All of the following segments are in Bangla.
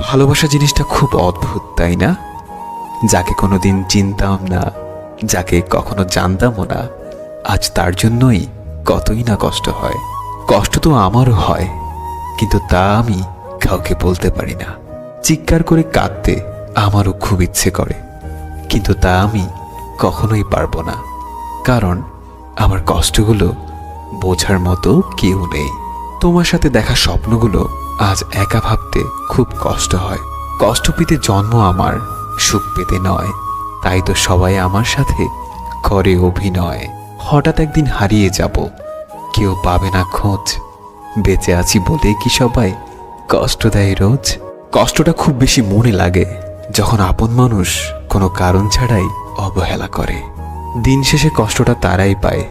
ভালোবাসা জিনিসটা খুব অদ্ভুত, তাই না? যাকে কোনোদিন চিনতাম না, যাকে কখনো জানতামও না, আজ তার জন্যই কতই না কষ্ট হয়। কষ্ট তো আমারও হয়, কিন্তু তা আমি কাউকে বলতে পারি না। চিৎকার করে কাঁদতে আমারও খুব ইচ্ছে করে, কিন্তু তা আমি কখনোই পারবো না, কারণ আমার কষ্টগুলো বোঝার মতো কেউ নেই। তোমার সাথে দেখা স্বপ্নগুলো আজ একা ভাবতে খুব কষ্ট হয়। কষ্ট পেতে জন্ম আমার, সুখ পেতে নয়। তাই তো সবাই আমার সাথে করে অভিনয়। হঠাৎ একদিন হারিয়ে যাব, কেউ পাবে না খোঁজ। বেঁচে আছি বলে কি সবাই কষ্ট দেয় রোজ? কষ্টটা খুব বেশি মনে লাগে যখন আপন মানুষ কোনো কারণ ছাড়াই অবহেলা করে। দিন শেষে কষ্টটা তারাই পায়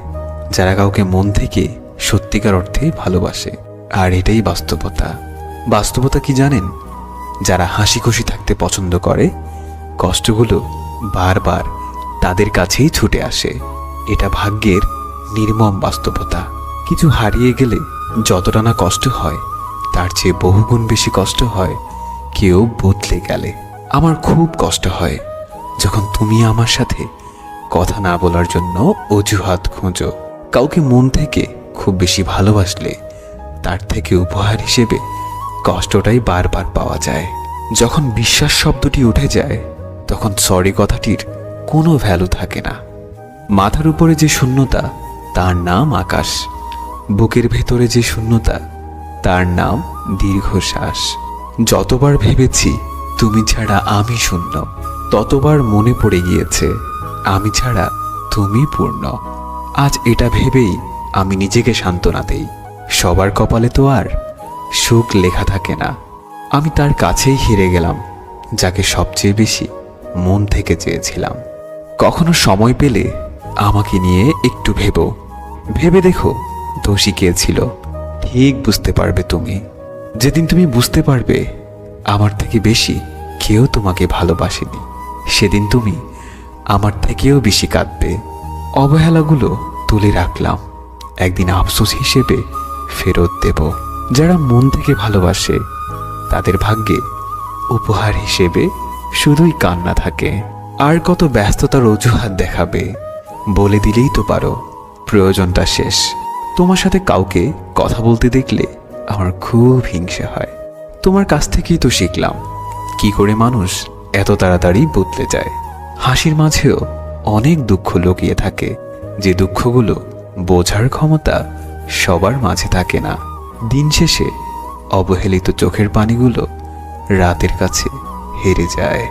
যারা কাউকে মন থেকে সত্যিকার অর্থে ভালোবাসে। আর এটাই বাস্তবতা। বাস্তবতা কি জানেন? যারা হাসি খুশি থাকতে পছন্দ করে, কষ্টগুলো বারবার তাদের কাছেই ছুটে আসে। এটা ভাগ্যের নির্মম বাস্তবতা। কিছু হারিয়ে গেলে যতটা না কষ্ট হয়, তার চেয়ে বহুগুণ বেশি কষ্ট হয় কেউ বদলে গেলে। আমার খুব কষ্ট হয় যখন তুমি আমার সাথে কথা না বলার জন্য অজুহাত খোঁজো। কাউকে মন থেকে খুব বেশি ভালোবাসলে তার থেকে উপহার হিসেবে কষ্টটাই বারবার পাওয়া যায়। যখন বিশ্বাস শব্দটি উঠে যায়, তখন সরি কথাটির কোনো ভ্যালু থাকে না। মাথার উপরে যে শূন্যতা, তার নাম আকাশ। বুকের ভেতরে যে শূন্যতা, তার নাম দীর্ঘশ্বাস। যতবার ভেবেছি তুমি ছাড়া আমি শূন্য, ততবার মনে পড়ে গিয়েছে আমি ছাড়া তুমি পূর্ণ। আজ এটা ভেবেই আমি নিজেকে সান্ত্বনা দেই, সবার কপালে তো আর সুখ লেখা থাকে না। আমি তার কাছেই হেরে গেলাম যাকে সবচেয়ে বেশি মন থেকে চেয়েছিলাম। কখনো সময় পেলে আমাকে নিয়ে একটু ভেবে দেখো, দোষী কে ছিল। ঠিক বুঝতে পারবে তুমি। যেদিন তুমি বুঝতে পারবে আমার থেকে বেশি কেউ তোমাকে ভালোবাসেনি, সেদিন তুমি আমার থেকেও বেশি কাঁদবে। অবহেলাগুলো তুলে রাখলাম, একদিন আফসোস হিসেবে ফেরত দেব। যারা মন থেকে ভালোবাসে তাদের ভাগ্যে উপহার হিসেবে শুধুই কান্না থাকে। আর কত ব্যস্ততার অজুহাত দেখাবে? বলে দিলেই তো পারো প্রয়োজনটা শেষ। তোমার সাথে কাউকে কথা বলতে দেখলে আমার খুব হিংসা হয়। তোমার কাছ থেকেই তো শিখলাম কি করে মানুষ এত তাড়াতাড়ি বদলে যায়। হাসির মাঝেও অনেক দুঃখ লুকিয়ে থাকে, যে দুঃখগুলো বোঝার ক্ষমতা সবার মাঝে থাকে না। দিন শেষে অবহেলিত চোখের পানিগুলো রাতের কাছে হেরে যায়।